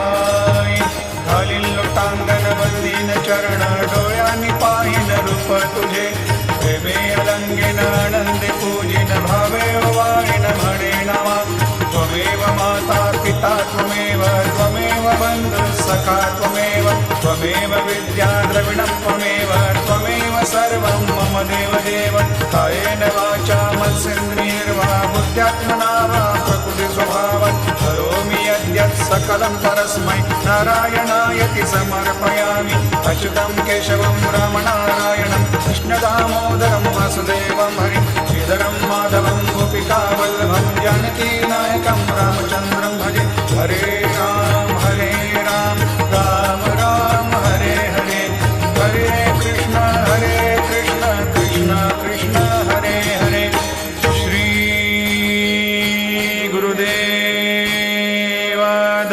आई घालीन लोटांगण बंदीन चरण डोळ्यांनी पाहिन रूप तुझे प्रेमे अलंगिन आनंदे पूजिन भावे वाळीन म्हणे नावा त्वमेव माता पिता त्वमेव त्वमेव बंधु सखा त्वमेव त्वमेव विद्या द्रविणं त्वमेव त्वमेव सर्वं मम देव देव कायेन वाचा मनसेन्द्रियैर्वा बुद्ध्यात्मना वा प्रकृति स्वभावं करोमि यद्यत् सकलं परस्मै नारायणायति समर्पयामि अच्युतं केशवं रामनारायणं कृष्णदामोदरं वासुदेवं हरिं श्रीधरं माधवं गोपिकावल्लभं जानकीनायकं रामचन्द्रं भजे हरे राम